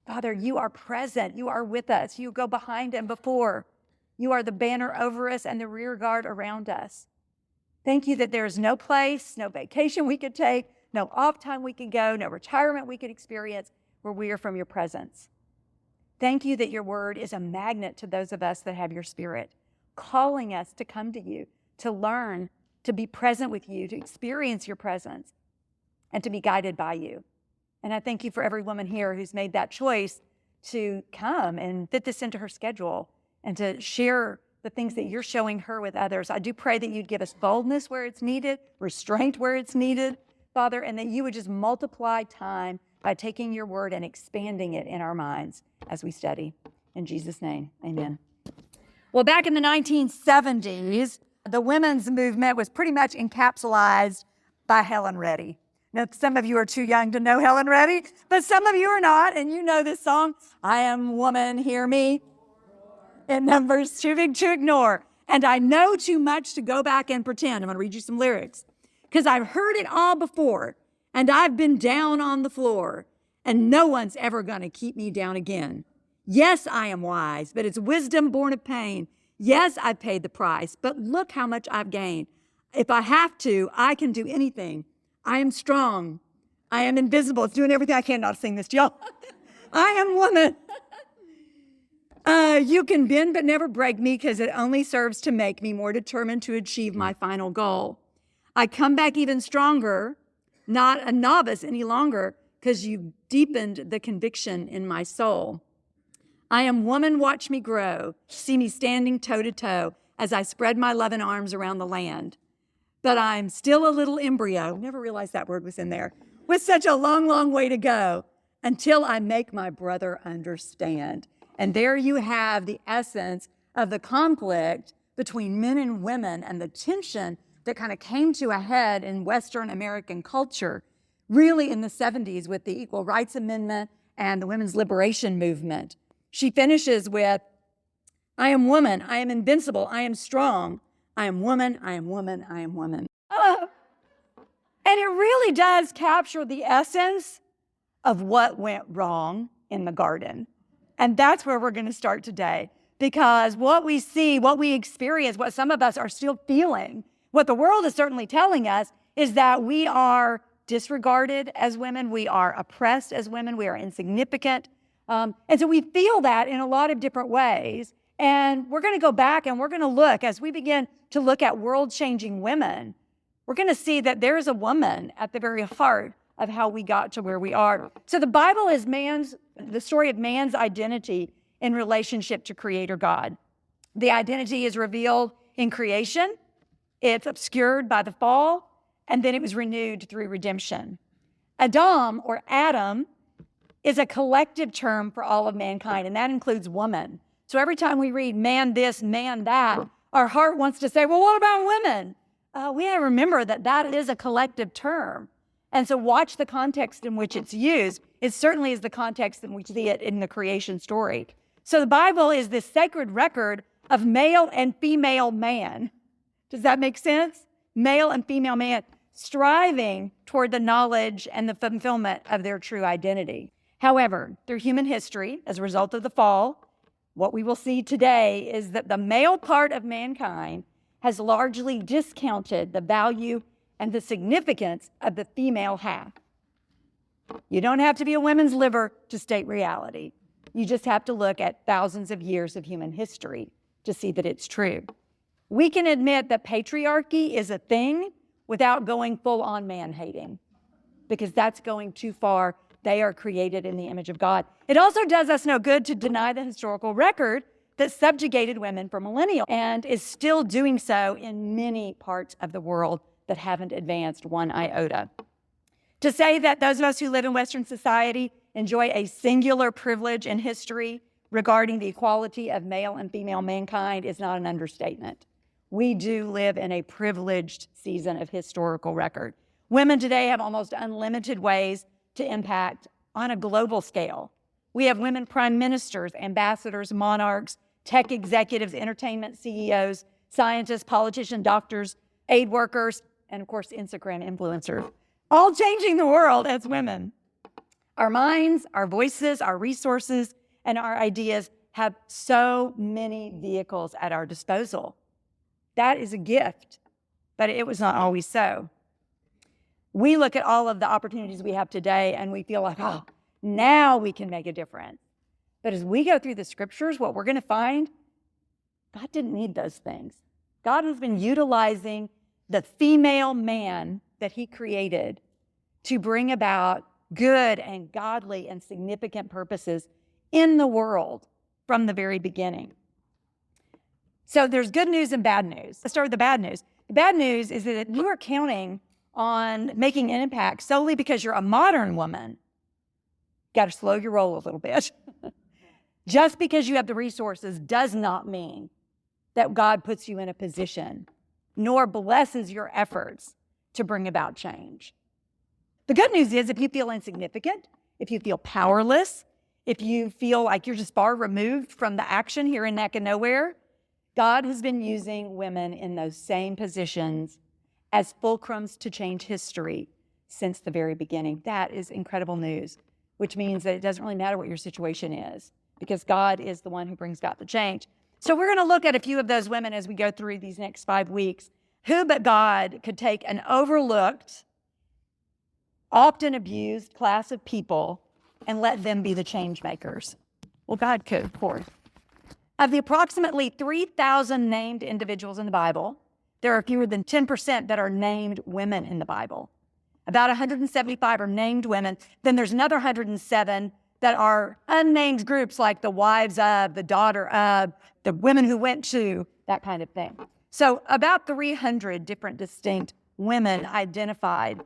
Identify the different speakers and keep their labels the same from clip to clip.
Speaker 1: Father, you are present. You are with us. You go behind and before. You are the banner over us and the rear guard around us. Thank you that there is no place, no vacation we could take, no off time we could go, no retirement we could experience where we are from your presence. Thank you that your word is a magnet to those of us that have your spirit, calling us to come to you, to learn, to be present with you, to experience your presence, and to be guided by you. And I thank you for every woman here who's made that choice to come and fit this into her schedule and to share the things that you're showing her with others. I do pray that you'd give us boldness where it's needed, restraint where it's needed, Father, and that you would just multiply time by taking your word and expanding it in our minds as we study. In Jesus' name, amen. Well, back in the 1970s, the women's movement was pretty much encapsulated by Helen Reddy. Now, some of you are too young to know Helen Reddy, but some of you are not, and you know this song, I am woman, hear me. In numbers too big to ignore. And I know too much to go back and pretend. I'm going to read you some lyrics because I've heard it all before and I've been down on the floor and no one's ever going to keep me down again. Yes, I am wise, but it's wisdom born of pain. Yes, I've paid the price, but look how much I've gained. If I have to, I can do anything. I am strong. I am invisible. It's doing everything I can not to sing this to y'all. I am woman. You can bend but never break me because it only serves to make me more determined to achieve my final goal. I come back even stronger, not a novice any longer, because you deepened the conviction in my soul. I am woman, watch me grow. See me standing toe to toe as I spread my loving arms around the land. But I'm still a little embryo, never realized that word was in there, with such a long, long way to go until I make my brother understand. And there you have the essence of the conflict between men and women and the tension that kind of came to a head in Western American culture, really in the 70s with the Equal Rights Amendment and the women's liberation movement. She finishes with, I am woman, I am invincible, I am strong, I am woman, I am woman, I am woman. And it really does capture the essence of what went wrong in the garden. And that's where we're going to start today, because what we see, what we experience, what some of us are still feeling, what the world is certainly telling us is that we are disregarded as women, we are oppressed as women, we are insignificant. And so we feel that in a lot of different ways. And we're going to go back and we're going to look, as we begin to look at world-changing women, we're going to see that there is a woman at the very heart of how we got to where we are. So the Bible is the story of man's identity in relationship to Creator God. The identity is revealed in creation, it's obscured by the fall, and then it was renewed through redemption. Adam, or Adam, is a collective term for all of mankind, and that includes woman. So every time we read man this, man that, our heart wants to say, well, what about women? We have to remember that that is a collective term. And so watch the context in which it's used. It certainly is the context in which we see it in the creation story. So the Bible is this sacred record of male and female man. Does that make sense? Male and female man striving toward the knowledge and the fulfillment of their true identity. However, through human history, as a result of the fall, what we will see today is that the male part of mankind has largely discounted the value and the significance of the female half. You don't have to be a women's liver to state reality. You just have to look at thousands of years of human history to see that it's true. We can admit that patriarchy is a thing without going full on man-hating, because that's going too far. They are created in the image of God. It also does us no good to deny the historical record that subjugated women for millennia and is still doing so in many parts of the world that haven't advanced one iota. To say that those of us who live in Western society enjoy a singular privilege in history regarding the equality of male and female mankind is not an understatement. We do live in a privileged season of historical record. Women today have almost unlimited ways to impact on a global scale. We have women prime ministers, ambassadors, monarchs, tech executives, entertainment CEOs, scientists, politicians, doctors, aid workers, and of course, Instagram influencers, all changing the world as women. Our minds, our voices, our resources, and our ideas have so many vehicles at our disposal. That is a gift, but it was not always so. We look at all of the opportunities we have today and we feel like, oh, now we can make a difference. But as we go through the scriptures, what we're going to find, God didn't need those things. God has been utilizing the female man that he created to bring about good and godly and significant purposes in the world from the very beginning. So there's good news and bad news. Let's start with the bad news. The bad news is that you are counting on making an impact solely because you're a modern woman. Got to slow your roll a little bit. Just because you have the resources does not mean that God puts you in a position, nor blesses your efforts to bring about change. The good news is if you feel insignificant, if you feel powerless, if you feel like you're just far removed from the action here in Neck and Nowhere, God has been using women in those same positions as fulcrums to change history since the very beginning. That is incredible news, which means that it doesn't really matter what your situation is, because God is the one who brings about the change. So we're going to look at a few of those women as we go through these next 5 weeks. Who but God could take an overlooked, often abused class of people and let them be the change makers? Well, God could, of course. Of the approximately 3,000 named individuals in the Bible, there are fewer than 10% that are named women in the Bible. About 175 are named women. Then there's another 107 that are unnamed groups like the wives of, the daughter of, the women who went to, that kind of thing. So about 300 different distinct women identified.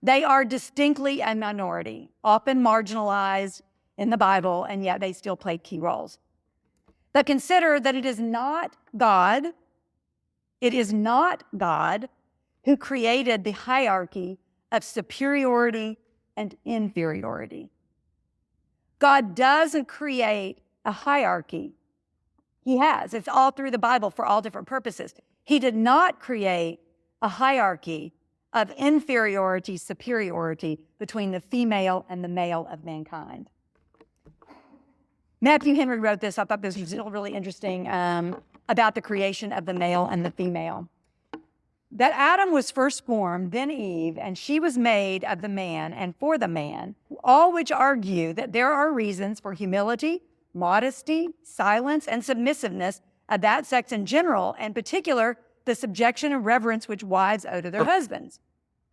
Speaker 1: They are distinctly a minority, often marginalized in the Bible, and yet they still play key roles. But consider that it is not God who created the hierarchy of superiority and inferiority. God doesn't create a hierarchy. He has. It's all through the Bible for all different purposes. He did not create a hierarchy of inferiority, superiority between the female and the male of mankind. Matthew Henry wrote this. I thought this was really interesting about the creation of the male and the female. That Adam was first formed, then Eve, and she was made of the man and for the man, all which argue that there are reasons for humility, modesty, silence, and submissiveness of that sex in general, and in particular, the subjection and reverence which wives owe to their husbands.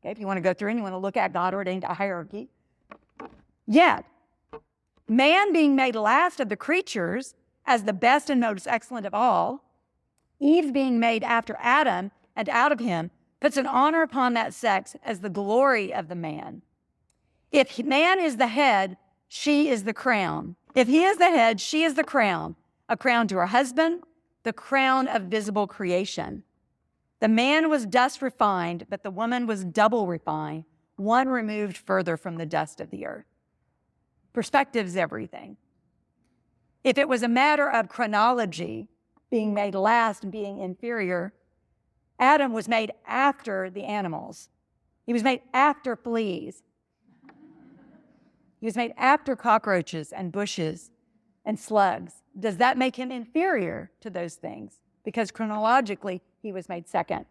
Speaker 1: Okay, if you want to go through and you want to look at God-ordained hierarchy. Yet, man being made last of the creatures as the best and most excellent of all, Eve being made after Adam and out of him, puts an honor upon that sex as the glory of the man. If man is the head, she is the crown. If he is the head, she is the crown, a crown to her husband, the crown of visible creation. The man was dust refined, but the woman was double refined, one removed further from the dust of the earth. Perspective's everything. If it was a matter of chronology, being made last and being inferior, Adam was made after the animals. He was made after fleas. He was made after cockroaches and bushes and slugs. Does that make him inferior to those things? Because chronologically, he was made second.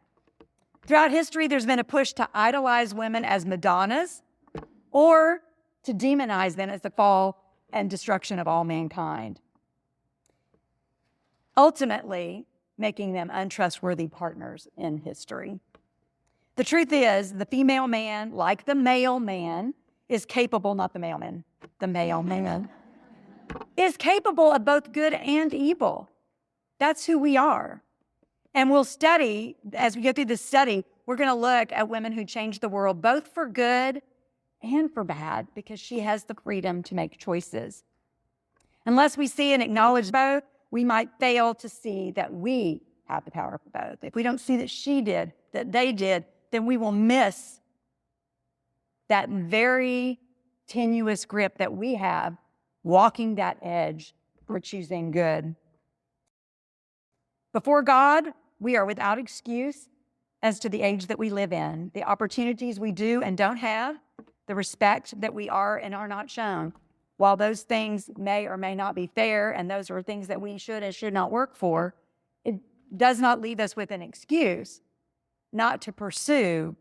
Speaker 1: Throughout history, there's been a push to idolize women as Madonnas or to demonize them as the fall and destruction of all mankind, ultimately making them untrustworthy partners in history. The truth is, the female man, like the male man, is capable, not the mailman, the male man, is capable of both good and evil. That's who we are. And we'll study, as we go through this study, we're going to look at women who changed the world, both for good and for bad, because she has the freedom to make choices. Unless we see and acknowledge both, we might fail to see that we have the power for both. If we don't see that she did, that they did, then we will miss that very tenuous grip that we have walking that edge for choosing good. Before God, we are without excuse as to the age that we live in, the opportunities we do and don't have, the respect that we are and are not shown. While those things may or may not be fair, and those are things that we should and should not work for, it does not leave us with an excuse not to pursue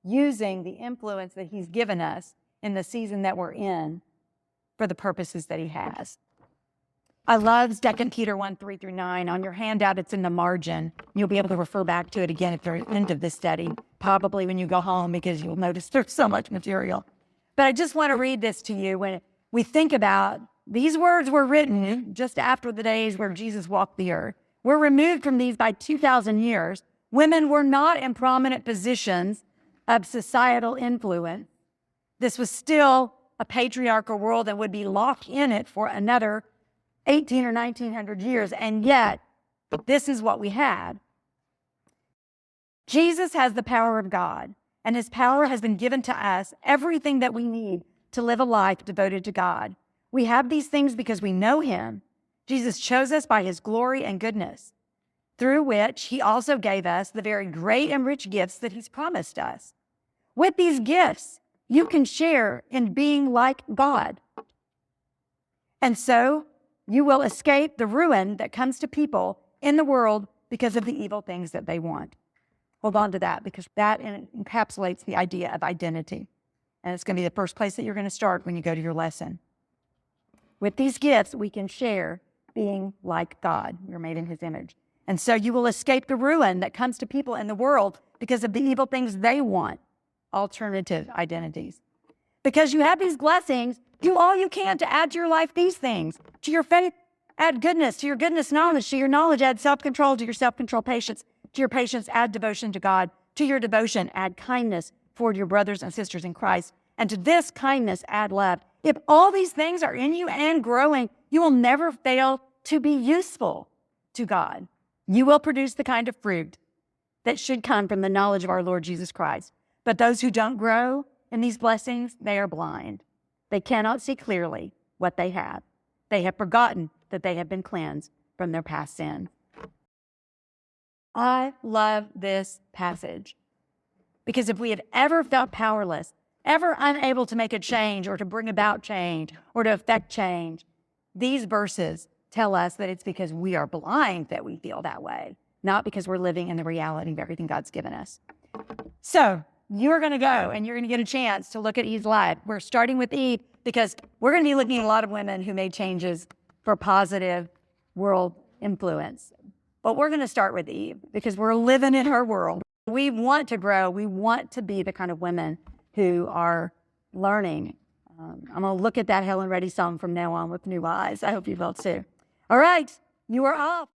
Speaker 1: using the influence that he's given us in the season that we're in for the purposes that he has. I love 2 Peter 1:3-9. On your handout, it's in the margin. You'll be able to refer back to it again at the end of this study, probably when you go home, because you'll notice there's so much material. But I just want to read this to you. When we think about these words were written just after the days where Jesus walked the earth. We're removed from these by 2,000 years. Women were not in prominent positions of societal influence. This was still a patriarchal world and would be locked in it for another 18 or 1900 years. And yet, this is what we had. Jesus has the power of God, and his power has been given to us everything that we need to live a life devoted to God. We have these things because we know him. Jesus chose us by his glory and goodness, through which he also gave us the very great and rich gifts that he's promised us. With these gifts, you can share in being like God. And so you will escape the ruin that comes to people in the world because of the evil things that they want. Hold on to that, because that encapsulates the idea of identity. And it's going to be the first place that you're going to start when you go to your lesson. With these gifts, we can share being like God. We're made in his image. And so you will escape the ruin that comes to people in the world because of the evil things they want, alternative identities. Because you have these blessings, do all you can to add to your life these things. To your faith, add goodness. To your goodness, knowledge. To your knowledge, add self-control. To your self-control, patience. To your patience, add devotion to God. To your devotion, add kindness toward your brothers and sisters in Christ. And to this kindness, add love. If all these things are in you and growing, you will never fail to be useful to God. You will produce the kind of fruit that should come from the knowledge of our Lord Jesus Christ. But those who don't grow in these blessings, they are blind. They cannot see clearly what they have. They have forgotten that they have been cleansed from their past sin. I love this passage because if we have ever felt powerless, ever unable to make a change or to bring about change or to affect change, these verses tell us that it's because we are blind that we feel that way, not because we're living in the reality of everything God's given us. So you're going to go and you're going to get a chance to look at Eve's life. We're starting with Eve because we're going to be looking at a lot of women who made changes for positive world influence. But we're going to start with Eve because we're living in her world. We want to grow. We want to be the kind of women who are learning. I'm going to look at that Helen Reddy song from now on with new eyes. I hope you will too. All right, you are off.